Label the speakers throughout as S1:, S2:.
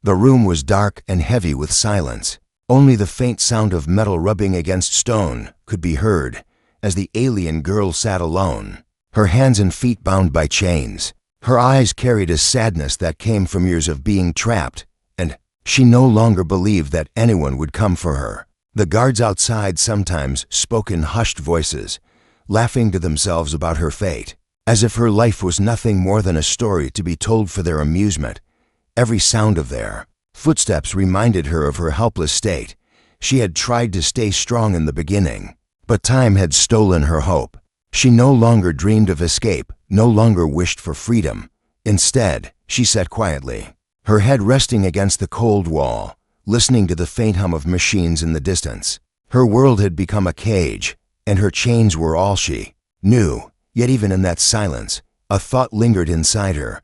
S1: The room was dark and heavy with silence. Only the faint sound of metal rubbing against stone could be heard as the alien girl sat alone, her hands and feet bound by chains. Her eyes carried a sadness that came from years of being trapped, and she no longer believed that anyone would come for her. The guards outside sometimes spoke in hushed voices, laughing to themselves about her fate, as if her life was nothing more than a story to be told for their amusement. Every sound of their footsteps reminded her of her helpless state. She had tried to stay strong in the beginning, but time had stolen her hope. She no longer dreamed of escape, no longer wished for freedom. Instead, she sat quietly, her head resting against the cold wall, listening to the faint hum of machines in the distance. Her world had become a cage, and her chains were all she knew. Yet even in that silence, a thought lingered inside her.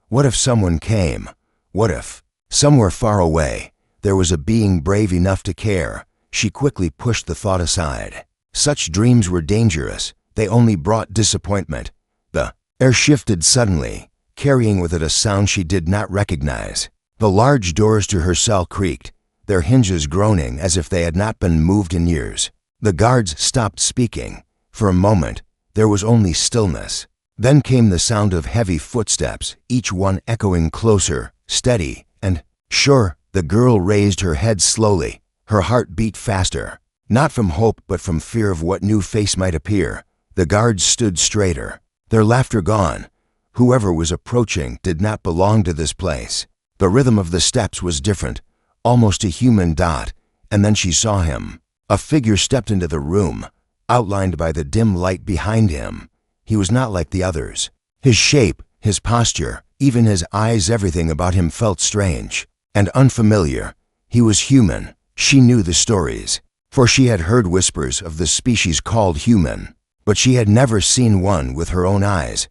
S1: What if someone came? What if, somewhere far away, there was a being brave enough to care? She quickly pushed the thought aside. Such dreams were dangerous. They only brought disappointment. The air shifted suddenly, carrying with it a sound she did not recognize. The large doors to her cell creaked, their hinges groaning as if they had not been moved in years. The guards stopped speaking. For a moment, there was only stillness. Then came the sound of heavy footsteps, each one echoing closer, steady, and sure. The girl raised her head slowly. Her heart beat faster, not from hope but from fear of what new face might appear. The guards stood straighter, their laughter gone. Whoever was approaching did not belong to this place. The rhythm of the steps was different, almost a human dot, and then she saw him. A figure stepped into the room, outlined by the dim light behind him. He was not like the others. His shape, his posture, even his eyes, everything about him felt strange and unfamiliar. He was human. She knew the stories, for she had heard whispers of the species called human, but she had never seen one with her own eyes.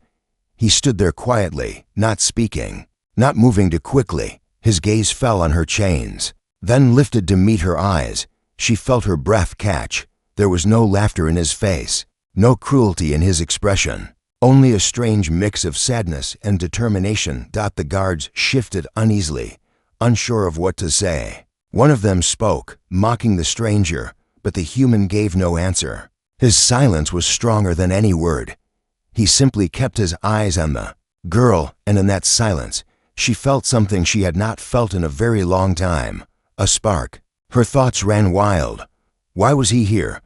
S1: He stood there quietly, not speaking, not moving too quickly. His gaze fell on her chains, then lifted to meet her eyes. She felt her breath catch. There was no laughter in his face, no cruelty in his expression, only a strange mix of sadness and determination. The guards shifted uneasily, unsure of what to say. One of them spoke, mocking the stranger, but the human gave no answer. His silence was stronger than any word. He simply kept his eyes on the girl, and in that silence, she felt something she had not felt in a very long time, a spark. Her thoughts ran wild. Why was he here?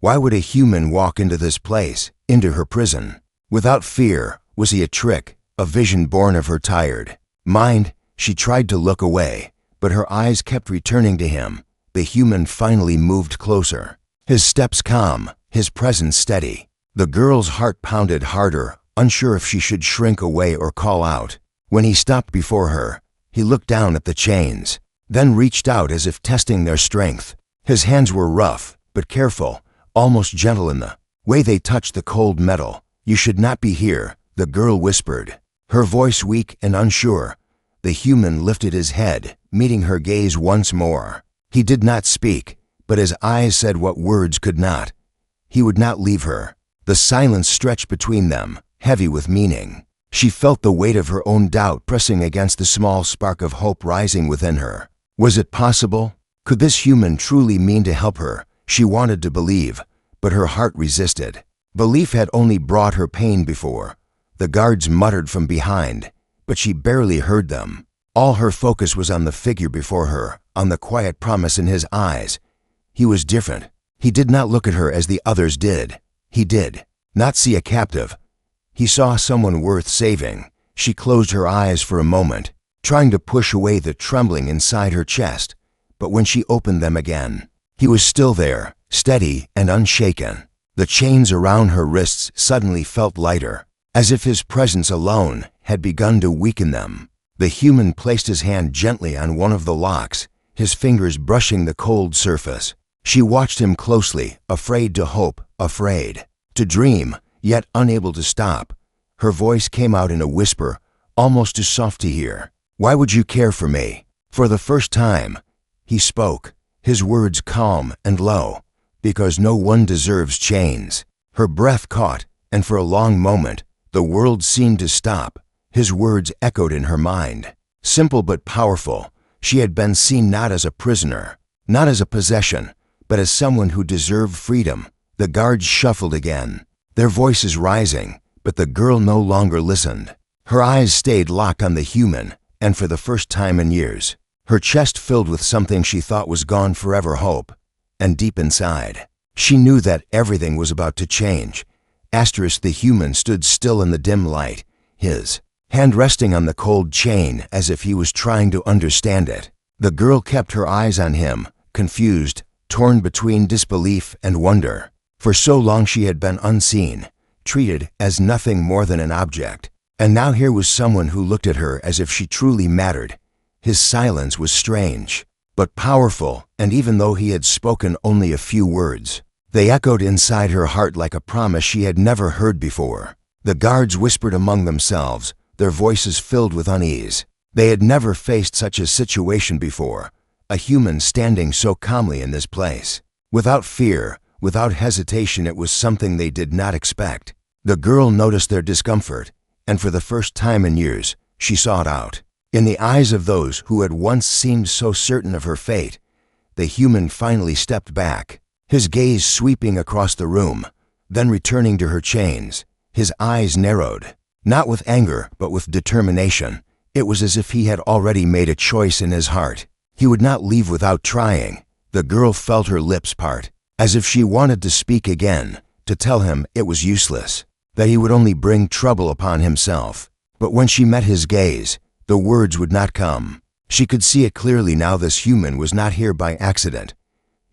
S1: Why would a human walk into this place, into her prison? Without fear, was he a trick, a vision born of her tired mind? She tried to look away, but her eyes kept returning to him. The human finally moved closer, his steps calm, his presence steady. The girl's heart pounded harder, unsure if she should shrink away or call out. When he stopped before her, he looked down at the chains, then reached out as if testing their strength. His hands were rough, but careful, almost gentle in the way they touched the cold metal. "You should not be here," the girl whispered, her voice weak and unsure. The human lifted his head, meeting her gaze once more. He did not speak, but his eyes said what words could not. He would not leave her. The silence stretched between them, heavy with meaning. She felt the weight of her own doubt pressing against the small spark of hope rising within her. Was it possible? Could this human truly mean to help her? She wanted to believe, but her heart resisted. Belief had only brought her pain before. The guards muttered from behind, but she barely heard them. All her focus was on the figure before her, on the quiet promise in his eyes. He was different. He did not look at her as the others did. He did not see a captive. He saw someone worth saving. She closed her eyes for a moment, trying to push away the trembling inside her chest. But when she opened them again, he was still there, steady and unshaken. The chains around her wrists suddenly felt lighter, as if his presence alone had begun to weaken them. The human placed his hand gently on one of the locks, his fingers brushing the cold surface. She watched him closely, afraid to hope, afraid to dream, yet unable to stop. Her voice came out in a whisper, almost too soft to hear. "Why would you care for me?" For the first time, he spoke, his words calm and low. "Because no one deserves chains." Her breath caught, and for a long moment, the world seemed to stop. His words echoed in her mind, simple but powerful, She had been seen not as a prisoner, not as a possession, but as someone who deserved freedom. The guards shuffled again, their voices rising, but the girl no longer listened. Her eyes stayed locked on the human, and for the first time in years, her chest filled with something she thought was gone forever: hope. And deep inside, she knew that everything was about to change. The human stood still in the dim light, his hand resting on the cold chain as if he was trying to understand it. The girl kept her eyes on him, confused, torn between disbelief and wonder. For so long she had been unseen, treated as nothing more than an object. And now here was someone who looked at her as if she truly mattered. His silence was strange, but powerful, and even though he had spoken only a few words, they echoed inside her heart like a promise she had never heard before. The guards whispered among themselves, their voices filled with unease. They had never faced such a situation before, a human standing so calmly in this place. Without fear, without hesitation, it was something they did not expect. The girl noticed their discomfort, and for the first time in years, she saw it out. In the eyes of those who had once seemed so certain of her fate, the human finally stepped back, his gaze sweeping across the room, then returning to her chains. His eyes narrowed, not with anger, but with determination. It was as if he had already made a choice in his heart. He would not leave without trying. The girl felt her lips part, as if she wanted to speak again, to tell him it was useless, that he would only bring trouble upon himself. But when she met his gaze, the words would not come. She could see it clearly now. This human was not here by accident.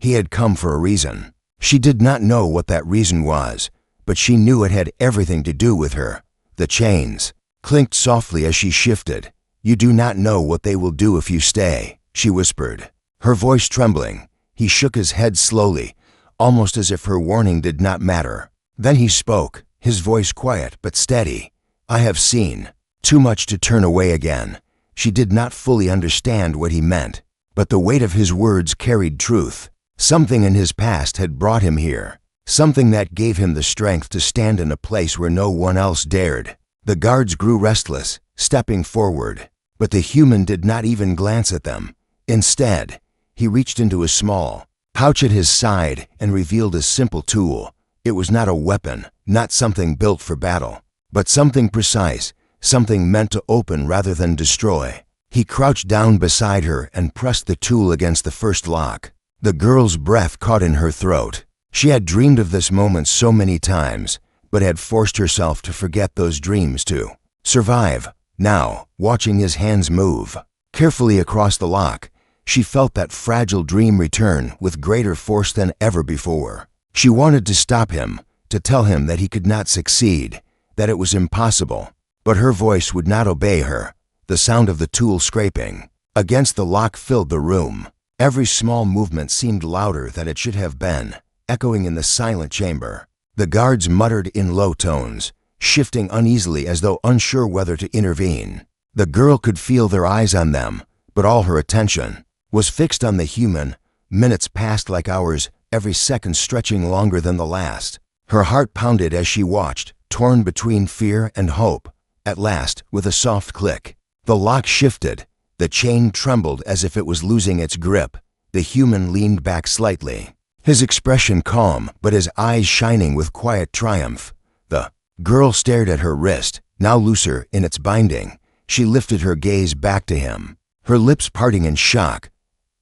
S1: He had come for a reason. She did not know what that reason was, but she knew it had everything to do with her. The chains clinked softly as she shifted. "You do not know what they will do if you stay," she whispered, her voice trembling. He shook his head slowly, almost as if her warning did not matter. Then he spoke, his voice quiet but steady. "I have seen too much to turn away again." She did not fully understand what he meant, but the weight of his words carried truth. Something in his past had brought him here, something that gave him the strength to stand in a place where no one else dared. The guards grew restless, stepping forward, but the human did not even glance at them. Instead, he reached into a small pouch at his side and revealed a simple tool. It was not a weapon, not something built for battle, but something precise, something meant to open rather than destroy. He crouched down beside her and pressed the tool against the first lock. The girl's breath caught in her throat. She had dreamed of this moment so many times, but had forced herself to forget those dreams to survive. Now, watching his hands move carefully across the lock, she felt that fragile dream return with greater force than ever before. She wanted to stop him, to tell him that he could not succeed, that it was impossible. But her voice would not obey her. The sound of the tool scraping against the lock filled the room. Every small movement seemed louder than it should have been, echoing in the silent chamber. The guards muttered in low tones, shifting uneasily as though unsure whether to intervene. The girl could feel their eyes on them, but all her attention was fixed on the human. Minutes passed like hours, every second stretching longer than the last. Her heart pounded as she watched, torn between fear and hope. At last, with a soft click, the lock shifted. The chain trembled as if it was losing its grip. The human leaned back slightly, his expression calm, but his eyes shining with quiet triumph. The girl stared at her wrist, now looser in its binding. She lifted her gaze back to him, her lips parting in shock.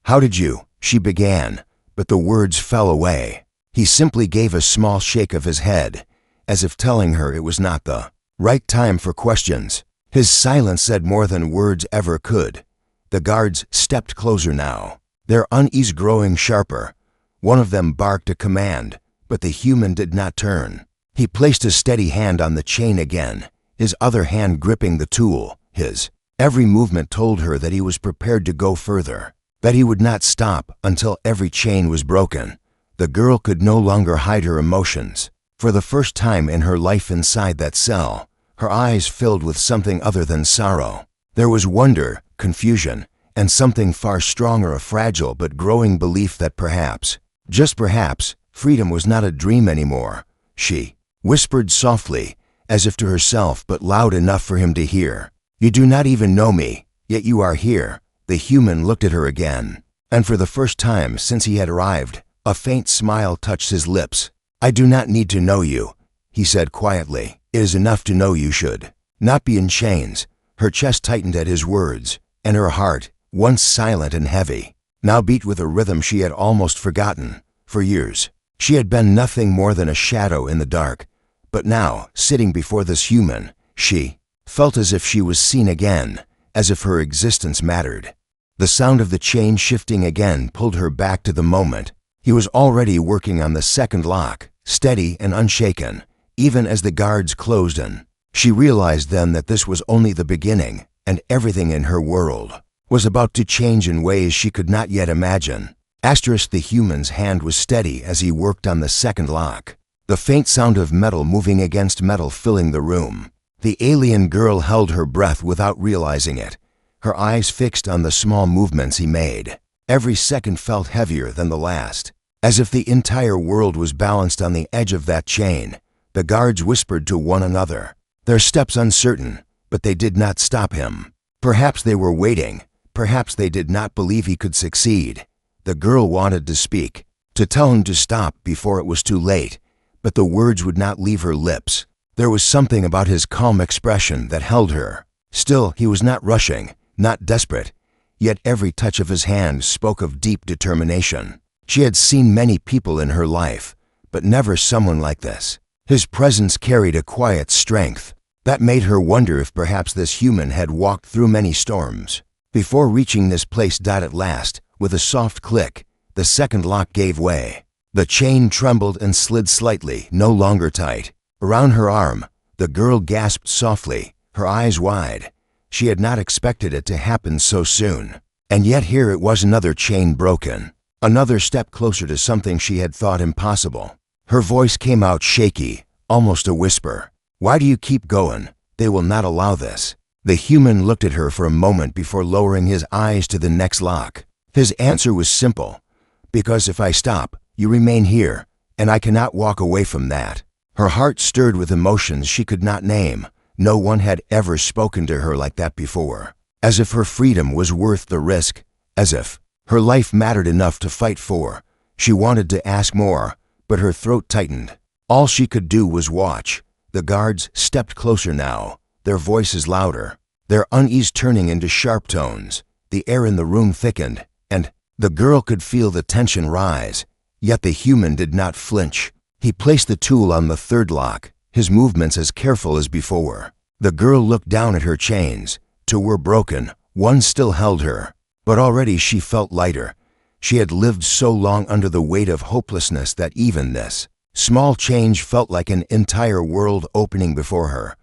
S1: "How did you?" she began, but the words fell away. He simply gave a small shake of his head, as if telling her it was not the right time for questions. His silence said more than words ever could. The guards stepped closer now, their unease growing sharper. One of them barked a command, but the human did not turn. He placed a steady hand on the chain again, his other hand gripping the tool. His every movement told her that he was prepared to go further, that he would not stop until every chain was broken. The girl could no longer hide her emotions. For the first time in her life inside that cell, her eyes filled with something other than sorrow. There was wonder, confusion, and something far stronger, a fragile but growing belief that perhaps, just perhaps, freedom was not a dream anymore. She whispered softly, as if to herself but loud enough for him to hear. "You do not even know me, yet you are here. The human looked at her again, and for the first time since he had arrived, a faint smile touched his lips. "I do not need to know you," he said quietly. "It is enough to know you should not be in chains." Her chest tightened at his words, and her heart, once silent and heavy, now beat with a rhythm she had almost forgotten. For years, she had been nothing more than a shadow in the dark, but now, sitting before this human, she felt as if she was seen again, as if her existence mattered. The sound of the chain shifting again pulled her back to the moment. He was already working on the second lock, steady and unshaken, even as the guards closed in. She realized then that this was only the beginning, and everything in her world was about to change in ways she could not yet imagine. The human's hand was steady as he worked on the second lock, the faint sound of metal moving against metal filling the room. The alien girl held her breath without realizing it, her eyes fixed on the small movements he made. Every second felt heavier than the last, as if the entire world was balanced on the edge of that chain. The guards whispered to one another, their steps uncertain, but they did not stop him. Perhaps they were waiting, perhaps they did not believe he could succeed. The girl wanted to speak, to tell him to stop before it was too late, but the words would not leave her lips. There was something about his calm expression that held her. Still, he was not rushing, not desperate, yet every touch of his hand spoke of deep determination. She had seen many people in her life, but never someone like this. His presence carried a quiet strength that made her wonder if perhaps this human had walked through many storms before reaching this place. At last, with a soft click, the second lock gave way. The chain trembled and slid slightly, no longer tight. Around her arm, the girl gasped softly, her eyes wide. She had not expected it to happen so soon. And yet here it was, another chain broken, another step closer to something she had thought impossible. Her voice came out shaky, almost a whisper. "Why do you keep going? They will not allow this." The human looked at her for a moment before lowering his eyes to the next lock. His answer was simple. "Because if I stop, you remain here, and I cannot walk away from that." Her heart stirred with emotions she could not name. No one had ever spoken to her like that before. As if her freedom was worth the risk, as if her life mattered enough to fight for. She wanted to ask more, but her throat tightened. All she could do was watch. The guards stepped closer now, their voices louder, their unease turning into sharp tones. The air in the room thickened, and the girl could feel the tension rise. Yet the human did not flinch. He placed the tool on the third lock, his movements as careful as before. The girl looked down at her chains. Two were broken, one still held her, but already she felt lighter. She had lived so long under the weight of hopelessness that even this small change felt like an entire world opening before her.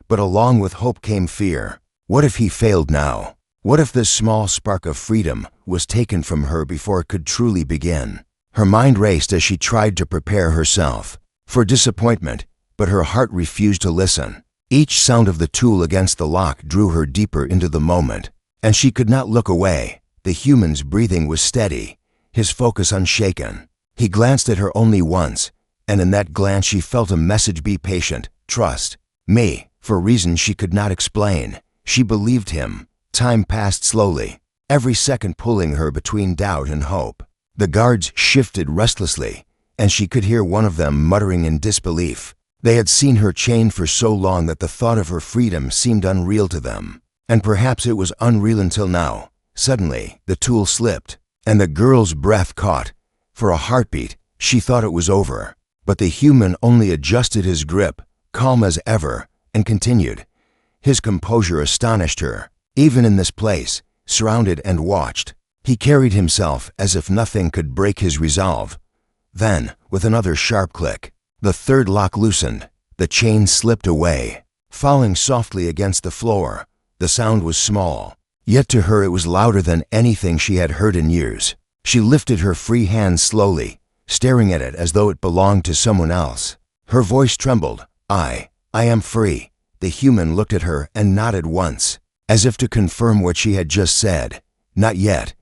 S1: But along with hope came fear. What if he failed now? What if this small spark of freedom was taken from her before it could truly begin? Her mind raced as she tried to prepare herself for disappointment, but her heart refused to listen. Each sound of the tool against the lock drew her deeper into the moment, and she could not look away. The human's breathing was steady, his focus unshaken. He glanced at her only once, and in that glance she felt a message: be patient, trust me. For reasons she could not explain, she believed him. Time passed slowly, every second pulling her between doubt and hope. The guards shifted restlessly, and she could hear one of them muttering in disbelief. They had seen her chained for so long that the thought of her freedom seemed unreal to them. And perhaps it was unreal until now. Suddenly, the tool slipped, and the girl's breath caught. For a heartbeat, she thought it was over. But the human only adjusted his grip, calm as ever, and continued. His composure astonished her. Even in this place, surrounded and watched, he carried himself as if nothing could break his resolve. Then, with another sharp click, the third lock loosened. The chain slipped away, falling softly against the floor. The sound was small, yet to her it was louder than anything she had heard in years. She lifted her free hand slowly, staring at it as though it belonged to someone else. Her voice trembled. I am free." The human looked at her and nodded once, as if to confirm what she had just said. "Not yet,"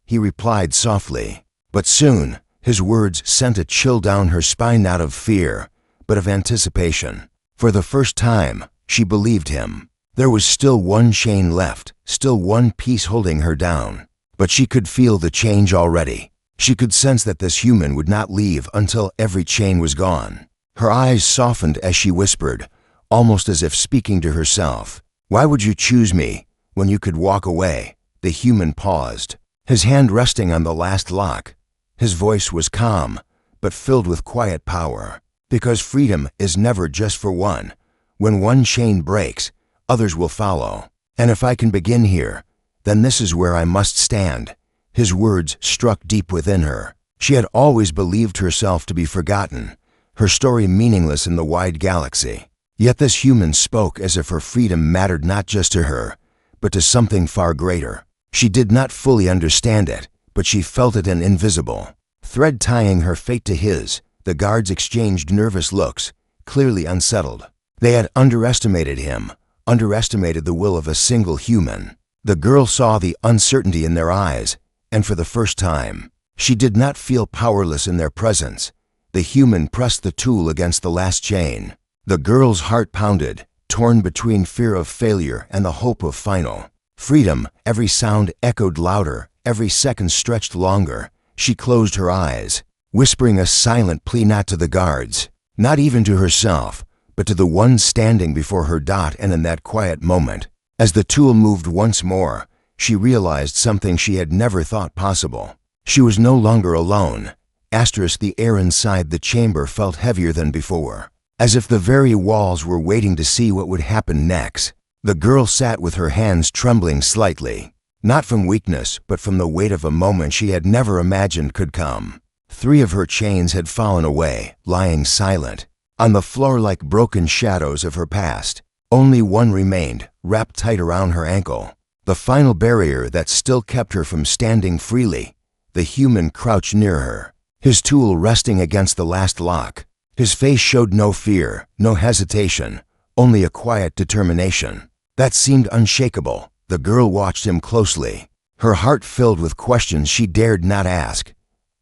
S1: he replied softly. But soon, his words sent a chill down her spine, not of fear, but of anticipation. For the first time, she believed him. There was still one chain left, still one piece holding her down. But she could feel the change already. She could sense that this human would not leave until every chain was gone. Her eyes softened as she whispered, almost as if speaking to herself, "Why would you choose me when you could walk away?" The human paused, his hand resting on the last lock. His voice was calm, but filled with quiet power. "Because freedom is never just for one. When one chain breaks, others will follow. And if I can begin here, then this is where I must stand." His words struck deep within her. She had always believed herself to be forgotten, her story meaningless in the wide galaxy. Yet this human spoke as if her freedom mattered not just to her, but to something far greater. She did not fully understand it, but she felt it an invisible thread tying her fate to his. The guards exchanged nervous looks, clearly unsettled. They had underestimated him, underestimated the will of a single human. The girl saw the uncertainty in their eyes, and for the first time, she did not feel powerless in their presence. The human pressed the tool against the last chain. The girl's heart pounded, torn between fear of failure and the hope of final freedom. Every sound echoed louder, every second stretched longer. She closed her eyes, whispering a silent plea not to the guards, not even to herself, but to the one standing before her. And in that quiet moment, as the tool moved once more, she realized something she had never thought possible. She was no longer alone. The air inside the chamber felt heavier than before, as if the very walls were waiting to see what would happen next. The girl sat with her hands trembling slightly, not from weakness, but from the weight of a moment she had never imagined could come. 3 of her chains had fallen away, lying silent, on the floor like broken shadows of her past. Only one remained, wrapped tight around her ankle, the final barrier that still kept her from standing freely. The human crouched near her, his tool resting against the last lock. His face showed no fear, no hesitation, only a quiet determination that seemed unshakable. The girl watched him closely, her heart filled with questions she dared not ask.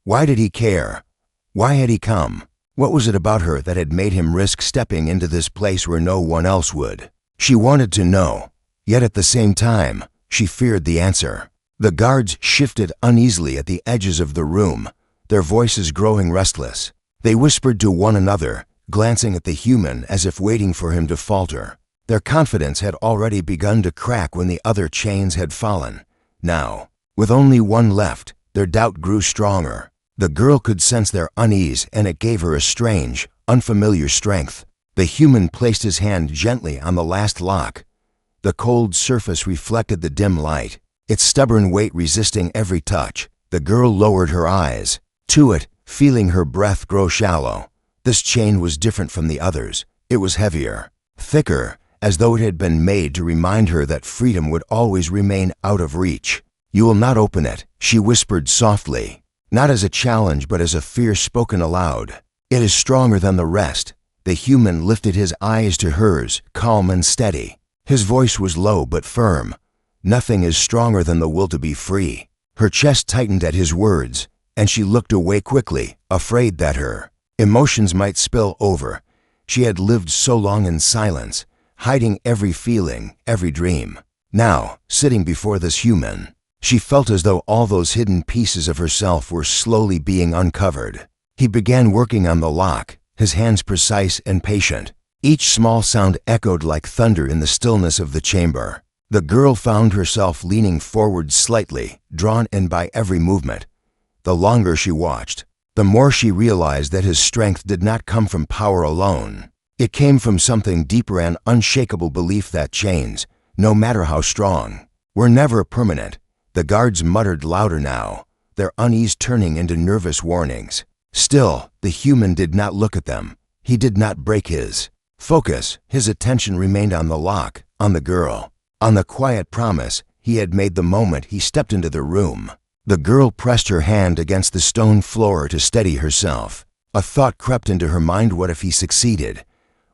S1: Why did he care? Why had he come? What was it about her that had made him risk stepping into this place where no one else would? She wanted to know, yet at the same time, she feared the answer. The guards shifted uneasily at the edges of the room, their voices growing restless. They whispered to one another, glancing at the human as if waiting for him to falter. Their confidence had already begun to crack when the other chains had fallen. Now, with only one left, their doubt grew stronger. The girl could sense their unease, and it gave her a strange, unfamiliar strength. The human placed his hand gently on the last lock. The cold surface reflected the dim light, its stubborn weight resisting every touch. The girl lowered her eyes to it, feeling her breath grow shallow. This chain was different from the others. It was heavier, thicker, as though it had been made to remind her that freedom would always remain out of reach. "You will not open it," she whispered softly, not as a challenge but as a fear spoken aloud. "It is stronger than the rest." The human lifted his eyes to hers, calm and steady. His voice was low but firm. "Nothing is stronger than the will to be free." Her chest tightened at his words, and she looked away quickly, afraid that her emotions might spill over. She had lived so long in silence, hiding every feeling, every dream. Now, sitting before this human, she felt as though all those hidden pieces of herself were slowly being uncovered. He began working on the lock, his hands precise and patient. Each small sound echoed like thunder in the stillness of the chamber. The girl found herself leaning forward slightly, drawn in by every movement. The longer she watched, the more she realized that his strength did not come from power alone. It came from something deeper, an unshakable belief that chains, no matter how strong, were never permanent. The guards muttered louder now, their unease turning into nervous warnings. Still, the human did not look at them. He did not break his focus. His attention remained on the lock, on the girl, on the quiet promise he had made the moment he stepped into the room. The girl pressed her hand against the stone floor to steady herself. A thought crept into her mind. What if he succeeded?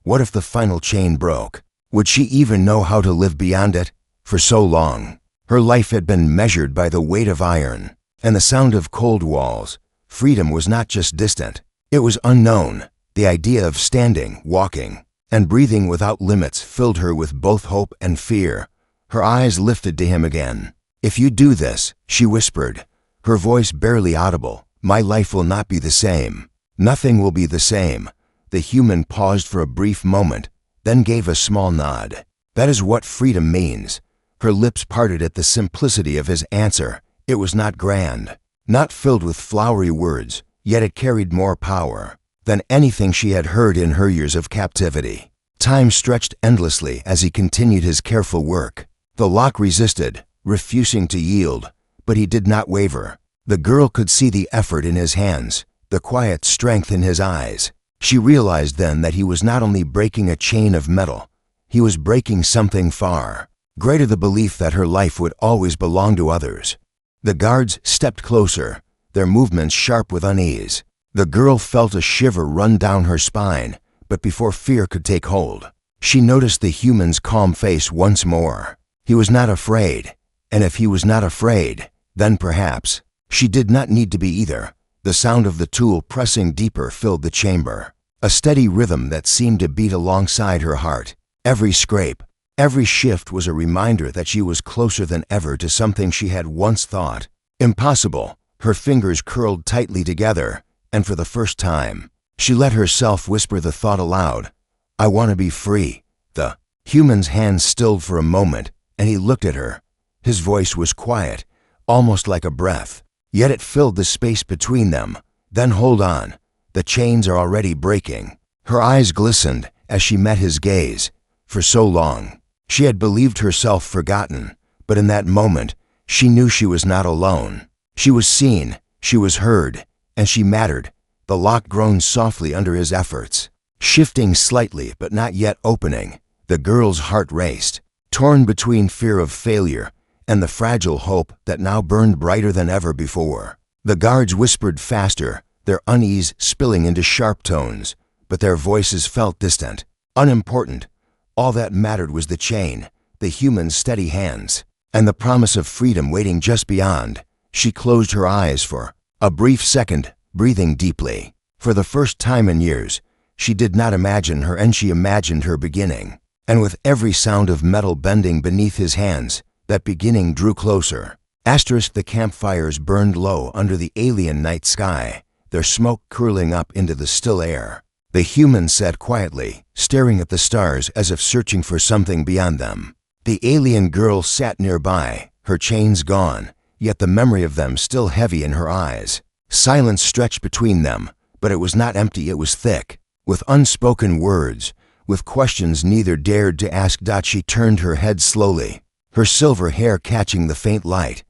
S1: What if the final chain broke? Would she even know how to live beyond it? For so long, her life had been measured by the weight of iron and the sound of cold walls. Freedom was not just distant, it was unknown. The idea of standing, walking, and breathing without limits filled her with both hope and fear. Her eyes lifted to him again. "If you do this," she whispered, her voice barely audible, "my life will not be the same. Nothing will be the same." The human paused for a brief moment, then gave a small nod. "That is what freedom means." Her lips parted at the simplicity of his answer. It was not grand, not filled with flowery words, yet it carried more power than anything she had heard in her years of captivity. Time stretched endlessly as he continued his careful work. The lock resisted, refusing to yield, but he did not waver. The girl could see the effort in his hands, the quiet strength in his eyes. She realized then that he was not only breaking a chain of metal, he was breaking something far greater, the belief that her life would always belong to others. The guards stepped closer, their movements sharp with unease. The girl felt a shiver run down her spine, but before fear could take hold, she noticed the human's calm face once more. He was not afraid, and if he was not afraid, then perhaps she did not need to be either. The sound of the tool pressing deeper filled the chamber, a steady rhythm that seemed to beat alongside her heart. Every scrape, every shift was a reminder that she was closer than ever to something she had once thought impossible. Her fingers curled tightly together, and for the first time, she let herself whisper the thought aloud, "I want to be free." The human's hand stilled for a moment, and he looked at her. His voice was quiet, almost like a breath, yet it filled the space between them. "Then hold on. The chains are already breaking." Her eyes glistened as she met his gaze. For so long, she had believed herself forgotten, but in that moment, she knew she was not alone. She was seen, she was heard, and she mattered. The lock groaned softly under his efforts, shifting slightly but not yet opening. The girl's heart raced, torn between fear of failure and the fragile hope that now burned brighter than ever before. The guards whispered faster, their unease spilling into sharp tones, but their voices felt distant, unimportant. All that mattered was the chain, the human's steady hands, and the promise of freedom waiting just beyond. She closed her eyes for a brief second, breathing deeply. For the first time in years, she did not imagine her end, she imagined her beginning. And with every sound of metal bending beneath his hands, that beginning drew closer. The campfires burned low under the alien night sky, their smoke curling up into the still air. The human sat quietly, staring at the stars as if searching for something beyond them. The alien girl sat nearby, her chains gone, yet the memory of them still heavy in her eyes. Silence stretched between them, but it was not empty, it was thick, with unspoken words, with questions neither dared to ask. She turned her head slowly, her silver hair catching the faint light.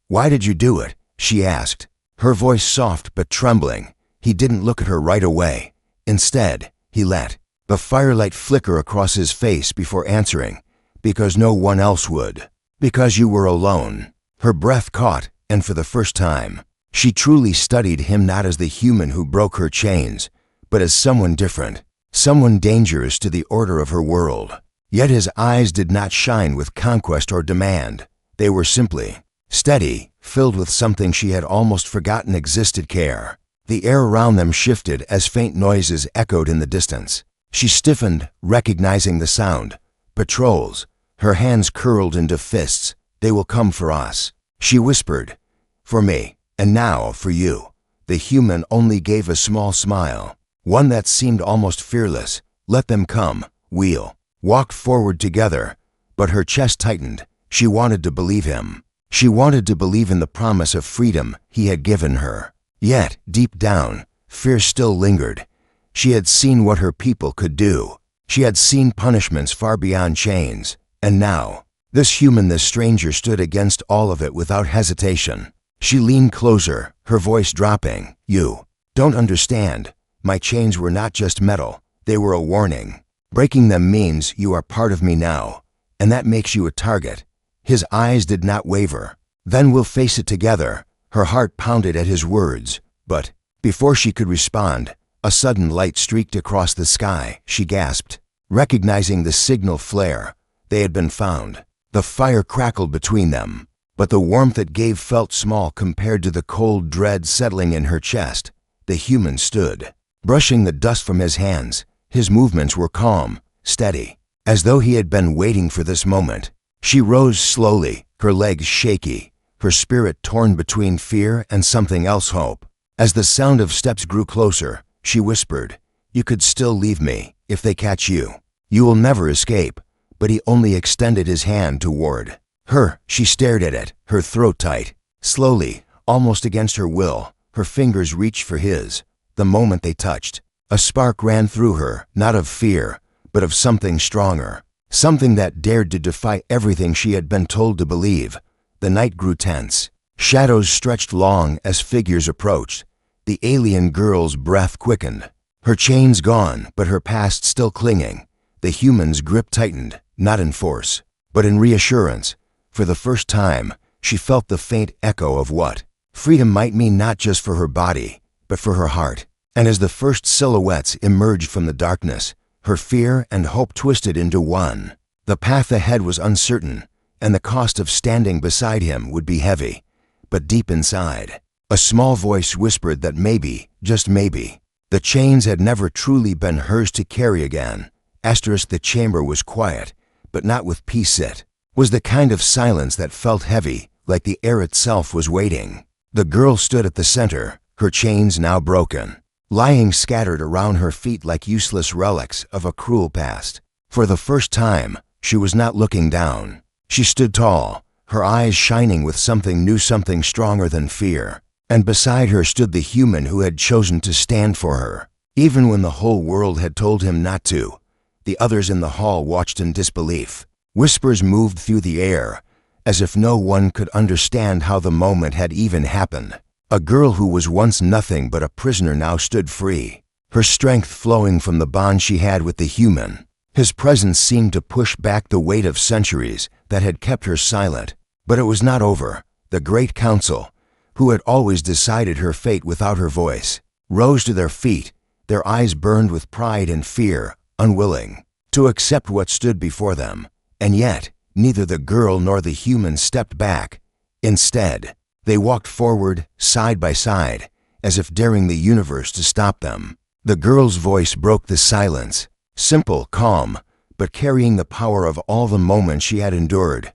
S1: "Why did you do it?" she asked, her voice soft but trembling. He didn't look at her right away. Instead, he let the firelight flicker across his face before answering, "Because no one else would. Because you were alone." Her breath caught, and for the first time, she truly studied him, not as the human who broke her chains, but as someone different, someone dangerous to the order of her world. Yet his eyes did not shine with conquest or demand. They were simply steady, filled with something she had almost forgotten existed: care. The air around them shifted as faint noises echoed in the distance. She stiffened, recognizing the sound. Patrols. Her hands curled into fists. "They will come for us," she whispered. "For me, and now for you." The human only gave a small smile, one that seemed almost fearless. "Let them come. We'll walk forward together." But her chest tightened. She wanted to believe him. She wanted to believe in the promise of freedom he had given her. Yet, deep down, fear still lingered. She had seen what her people could do. She had seen punishments far beyond chains. And now, this human, this stranger, stood against all of it without hesitation. She leaned closer, her voice dropping. "You don't understand. My chains were not just metal. They were a warning. Breaking them means you are part of me now, and that makes you a target." His eyes did not waver. "Then we'll face it together." Her heart pounded at his words, but before she could respond, a sudden light streaked across the sky. She gasped, recognizing the signal flare. They had been found. The fire crackled between them, but the warmth it gave felt small compared to the cold dread settling in her chest. The human stood, brushing the dust from his hands. His movements were calm, steady, as though he had been waiting for this moment. She rose slowly, her legs shaky, her spirit torn between fear and something else, hope. As the sound of steps grew closer, she whispered, "You could still leave me, if they catch you. You will never escape." But he only extended his hand toward her. She stared at it, her throat tight. Slowly, almost against her will, her fingers reached for his. The moment they touched, a spark ran through her, not of fear, but of something stronger. Something that dared to defy everything she had been told to believe. The night grew tense. Shadows stretched long as figures approached. The alien girl's breath quickened. Her chains gone, but her past still clinging. The human's grip tightened, not in force, but in reassurance. For the first time, she felt the faint echo of what freedom might mean, not just for her body, but for her heart. And as the first silhouettes emerged from the darkness, her fear and hope twisted into one. The path ahead was uncertain, and the cost of standing beside him would be heavy. But deep inside, a small voice whispered that maybe, just maybe, the chains had never truly been hers to carry again. The chamber was quiet, but not with peace. It was the kind of silence that felt heavy, like the air itself was waiting. The girl stood at the center, her chains now broken, lying scattered around her feet like useless relics of a cruel past. For the first time, she was not looking down. She stood tall, her eyes shining with something new, something stronger than fear. And beside her stood the human who had chosen to stand for her, even when the whole world had told him not to. The others in the hall watched in disbelief. Whispers moved through the air, as if no one could understand how the moment had even happened. A girl who was once nothing but a prisoner now stood free, her strength flowing from the bond she had with the human. His presence seemed to push back the weight of centuries that had kept her silent. But it was not over. The Great Council, who had always decided her fate without her voice, rose to their feet, their eyes burned with pride and fear, unwilling to accept what stood before them. And yet, neither the girl nor the human stepped back. Instead, they walked forward, side by side, as if daring the universe to stop them. The girl's voice broke the silence, simple, calm, but carrying the power of all the moments she had endured.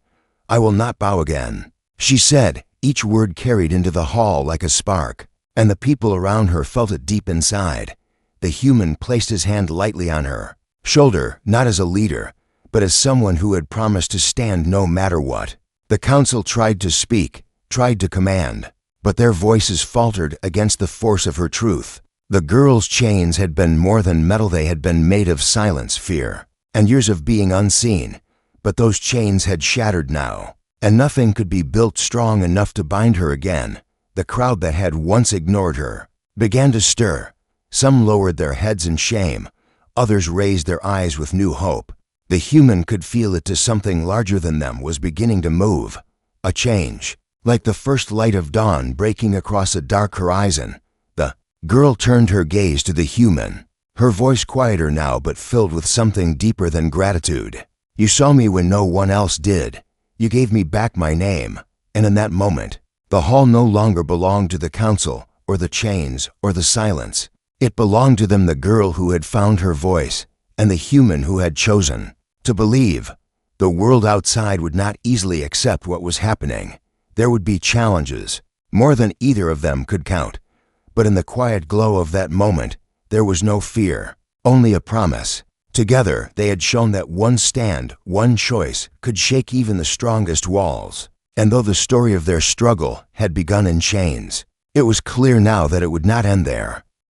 S1: "I will not bow again," she said, each word carried into the hall like a spark, and the people around her felt it deep inside. The human placed his hand lightly on her shoulder, not as a leader, but as someone who had promised to stand no matter what. The council tried to speak, tried to command, but their voices faltered against the force of her truth. The girl's chains had been more than metal, they had been made of silence, fear, and years of being unseen. But those chains had shattered now, and nothing could be built strong enough to bind her again. The crowd that had once ignored her began to stir. Some lowered their heads in shame, others raised their eyes with new hope. The human could feel it, to something larger than them was beginning to move. A change, like the first light of dawn breaking across a dark horizon. The girl turned her gaze to the human, her voice quieter now but filled with something deeper than gratitude. "You saw me when no one else did. You gave me back my name." And in that moment, the hall no longer belonged to the council, or the chains, or the silence. It belonged to them, the girl who had found her voice, and the human who had chosen to believe. The world outside would not easily accept what was happening. There would be challenges, more than either of them could count. But in the quiet glow of that moment, there was no fear, only a promise. Together, they had shown that one stand, one choice, could shake even the strongest walls. And though the story of their struggle had begun in chains, it was clear now that it would not end there.